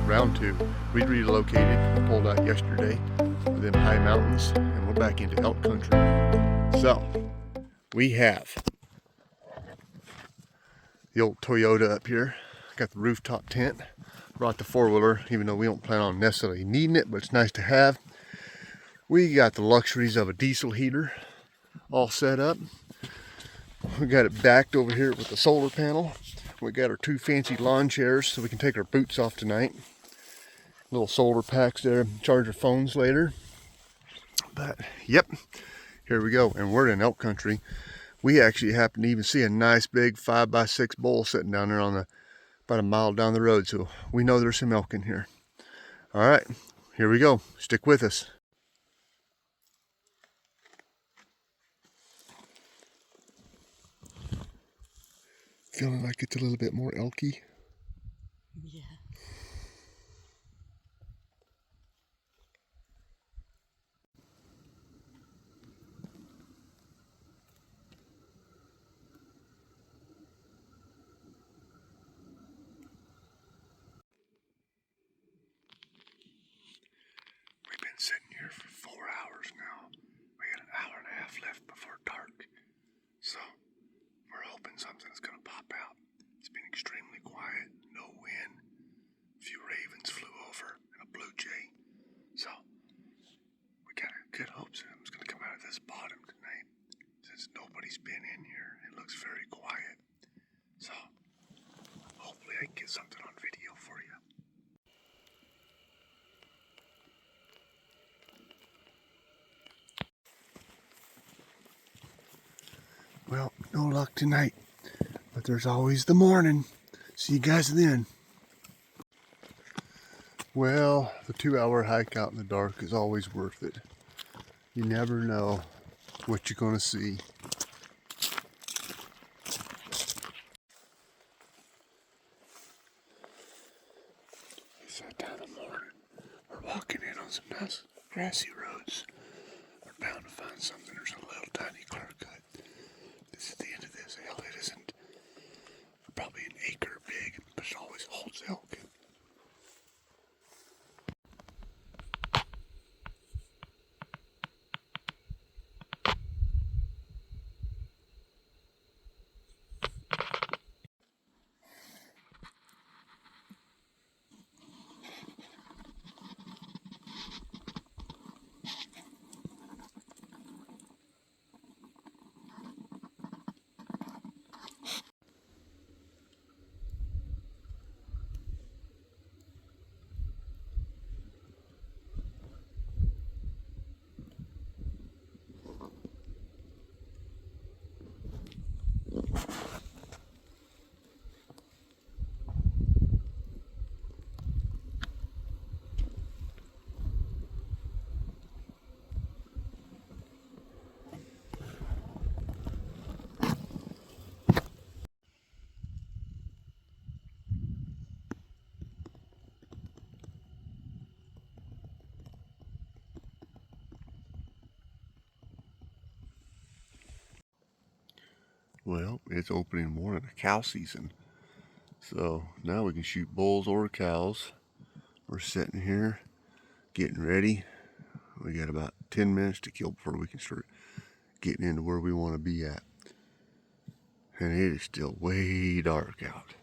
round two. We relocated, pulled out yesterday of them high mountains, and we're back into elk country. So, we have the old Toyota up here. Got the rooftop tent. Brought the four-wheeler, even though we don't plan on necessarily needing it, but it's nice to have. We got the luxuries of a diesel heater all set up. We got it backed over here with the solar panel. We got our two fancy lawn chairs so we can take our boots off tonight. Little solar packs there, charge our phones later. But yep, here we go. And we're in elk country. We actually happen to even see a nice big 5x6 bull sitting down there on the about a mile down the road. So we know there's some elk in here. All right, here we go. Stick with us. Feeling like it's a little bit more elky. Yeah. We've been sitting here for 4 hours now. We got an hour and a half left before dark. So we're hoping something's gonna pop out. It's been extremely quiet, no wind. A few ravens flew over and a blue jay. So we got good hopes that it's gonna come out of this bottom tonight. Since nobody's been in here, it looks very quiet. So hopefully I can get something on video for you. Well, no luck tonight, but there's always the morning. See you guys then. Well, the 2-hour hike out in the dark is always worth it. You never know what you're gonna see. It's that time of morning. We're walking in on some nice grassy roads. We're bound to find something. There's a little tiny clear cut. This is the end of this hill. It isn't probably an acre big, but it always holds elk. Well, it's opening morning of cow season. So now we can shoot bulls or cows. We're sitting here getting ready. We got about 10 minutes to kill before we can start getting into where we want to be at. And it is still way dark out.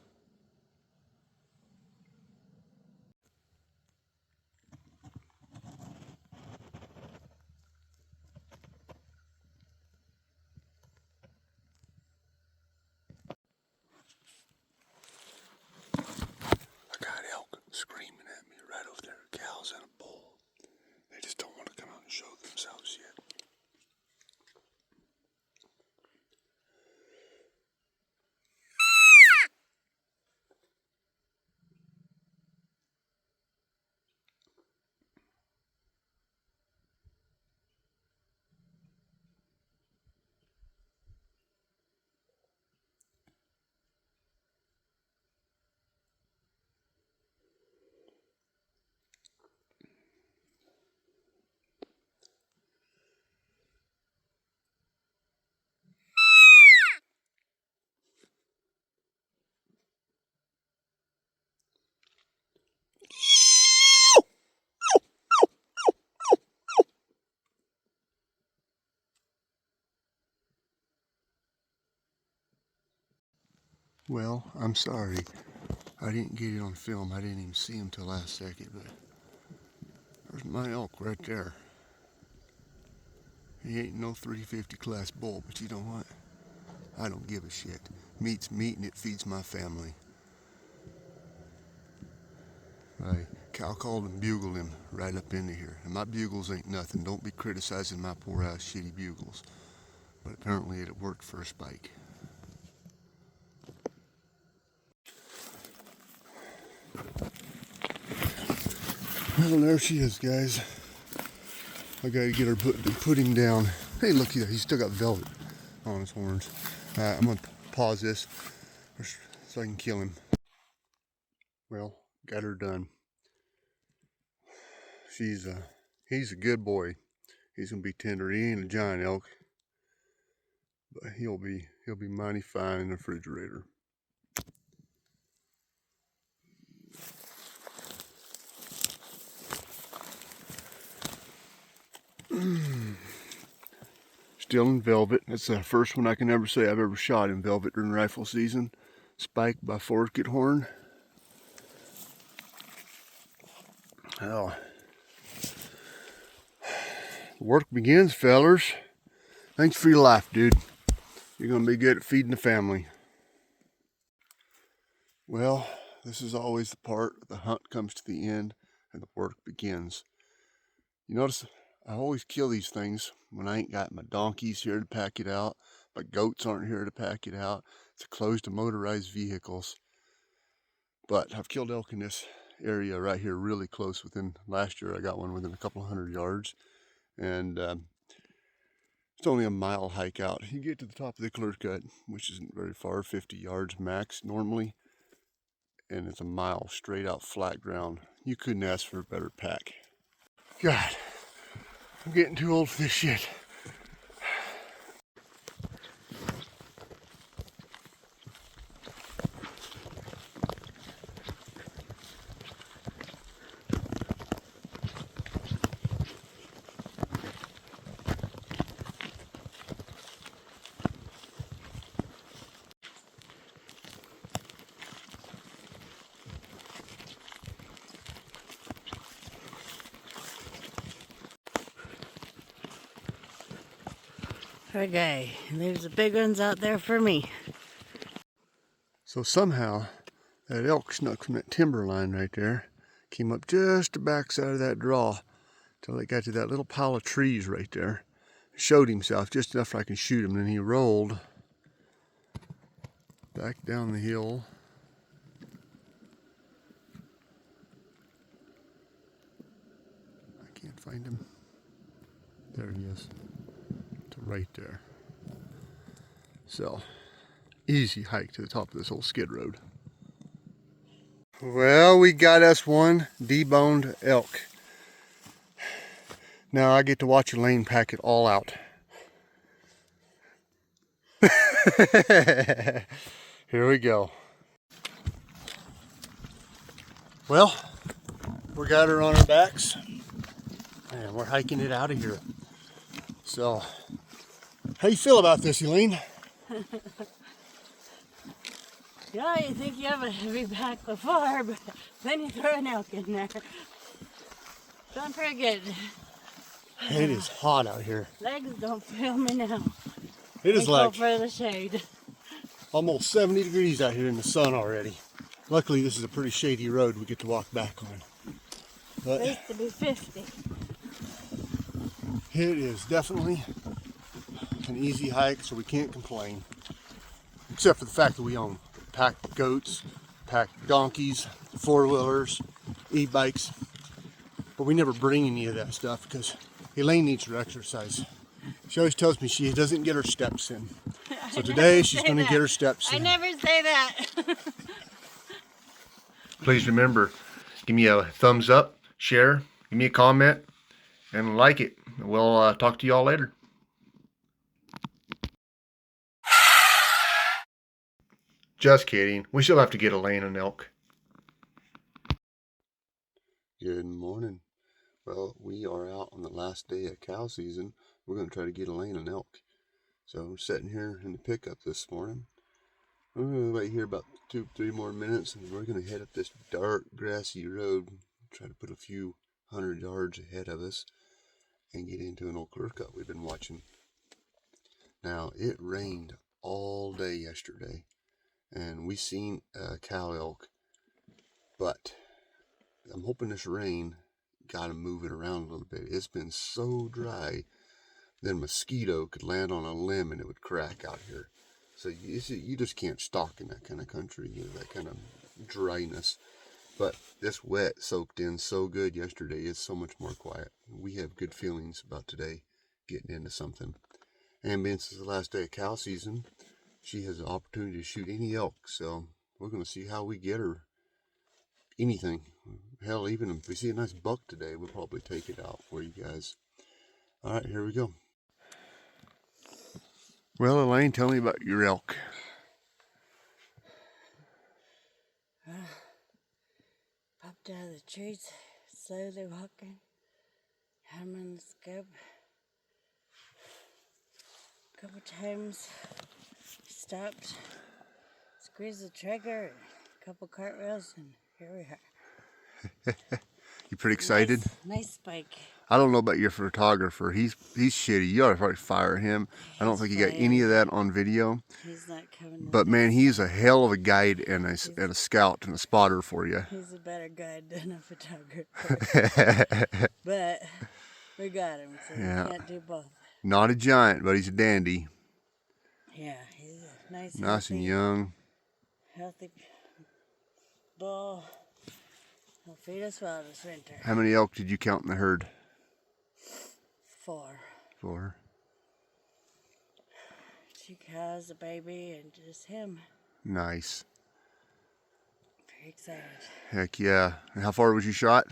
I got elk screaming at me right over there. Cows and a bull. They just don't want to come out and show themselves yet. Well, I'm sorry. I didn't get it on film. I didn't even see him till last second, but there's my elk right there. He ain't no 350 class bull, but you know what? I don't give a shit. Meat's meat and it feeds my family. I cow called and bugled him right up into here. And my bugles ain't nothing. Don't be criticizing my poor ass shitty bugles. But apparently it worked for a spike. Well, there she is, guys. I gotta get her put him down. Hey, look here, he's still got velvet on his horns. I'm gonna pause this so I can kill him. Well, got her done. He's a good boy. He's gonna be tender. He ain't a giant elk, but he'll be mighty fine in the refrigerator. Still in velvet. That's the first one I can ever say I've ever shot in velvet during rifle season. Spiked by Forked Horn. Oh. The work begins, fellers. Thanks for your life, dude. You're gonna be good at feeding the family. Well, this is always the part the hunt comes to the end and the work begins. You notice I always kill these things when I ain't got my donkeys here to pack it out. My goats aren't here to pack it out. It's closed to motorized vehicles. But I've killed elk in this area right here really close. Last year I got one within a couple hundred yards. And it's only a mile hike out. You get to the top of the clear cut, which isn't very far, 50 yards max normally. And it's a mile straight out flat ground. You couldn't ask for a better pack. God, I'm getting too old for this shit. Okay, there's the big ones out there for me. So somehow, that elk snuck from that timber line right there, came up just the backside of that draw till it got to that little pile of trees right there. Showed himself just enough so I can shoot him, and then he rolled back down the hill. I can't find him. There he is. To right there. So, easy hike to the top of this old skid road. Well, we got us one deboned elk. Now I get to watch Elaine pack it all out. Here we go. Well, we got her on our backs and we're hiking it out of here. So, how you feel about this, Elaine? Yeah, you think you have a heavy pack before, but then you throw an elk in there. Feeling pretty good. It is hot out here. Legs don't feel me now. It is Go like for the shade. almost 70 degrees out here in the sun already. Luckily, this is a pretty shady road we get to walk back on. But It used to be 50. it is definitely an easy hike, so we can't complain. Except for the fact that we own packed goats, packed donkeys, four-wheelers, e-bikes. But we never bring any of that stuff because Elaine needs her exercise. She always tells me she doesn't get her steps in. So today she's going to get her steps I in. never say that. Please remember, give me a thumbs up, share, give me a comment, and like it. We'll talk to you all later. Just kidding. We still have to get Elaine an elk. Good morning. Well, we are out on the last day of cow season. We're going to try to get Elaine an elk. So we're sitting here in the pickup this morning. I'm gonna wait here about 2-3 more minutes, and we're gonna head up this dark, grassy road. Try to put a few 100 yards ahead of us, and get into an old clear cut we've been watching. Now it rained all day yesterday, and we seen a cow elk, but I'm hoping this rain got to move it around a little bit. It's been so dry that a mosquito could land on a limb and it would crack out here. So you just can't stalk in that kind of country, that kind of dryness. But this wet soaked in so good yesterday. It's so much more quiet. We have good feelings about today getting into something. And being this is the last day of cow season, she has the opportunity to shoot any elk. So we're going to see how we get her anything. Hell, even if we see a nice buck today, we'll probably take it out for you guys. All right, here we go. Well, Elaine, tell me about your elk. Popped out of the trees, slowly walking. Had him in the scope. A couple times, stopped, squeezed the trigger, a couple cartwheels, and here we are. You pretty excited? Nice spike. I don't know about your photographer. He's shitty. You ought to probably fire him. I don't think he got any of that on video. He's not coming. But man, he's a hell of a guide and a scout and a spotter for you. He's a better guide than a photographer. But we got him, so Yeah. we can't do both. Not a giant, but he's a dandy. Yeah, he's a nice And young. healthy bull. He'll feed us well this winter. How many elk did you count in the herd? 4. 4. 2 cows, a baby, and just him. Nice. Very excited. Heck yeah. And how far was you shot?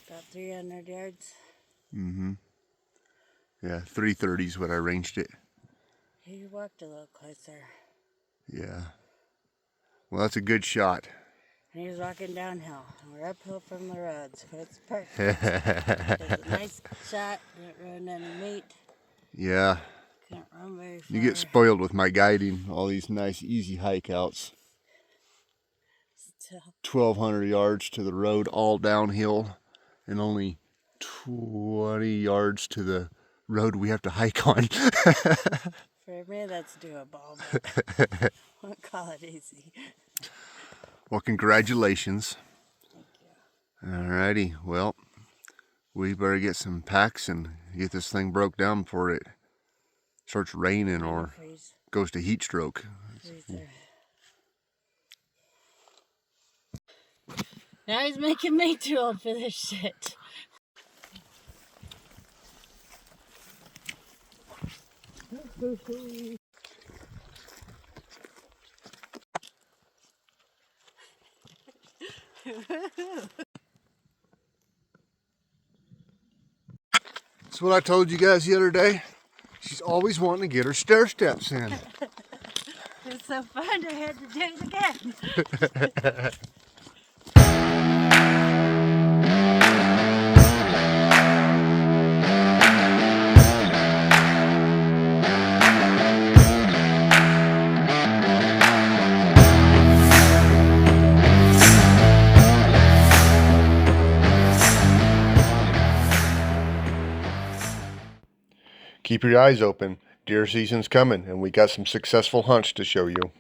About 300 yards. Mm-hmm. Yeah, 330 is what I ranged it. He walked a little closer. Yeah. Well, that's a good shot. And he was walking downhill. And we're uphill from the road, so it's perfect. It was a nice shot. Didn't run any meat. Yeah. Couldn't run very far. You get spoiled with my guiding, all these nice, easy hike outs. Still. 1,200 yards to the road, all downhill, and only 20 yards to the road we have to hike on. For me, that's doable, but I won't call it easy. Well, congratulations. Thank you. Alrighty, well, we better get some packs and get this thing broke down before it starts raining or Freeze. goes to heat stroke. Freezer. Now he's making me too old for this shit. That's what I told you guys the other day. She's always wanting to get her stair steps in. It's so fun, I had to do it again. Keep your eyes open. Deer season's coming, and we got some successful hunts to show you.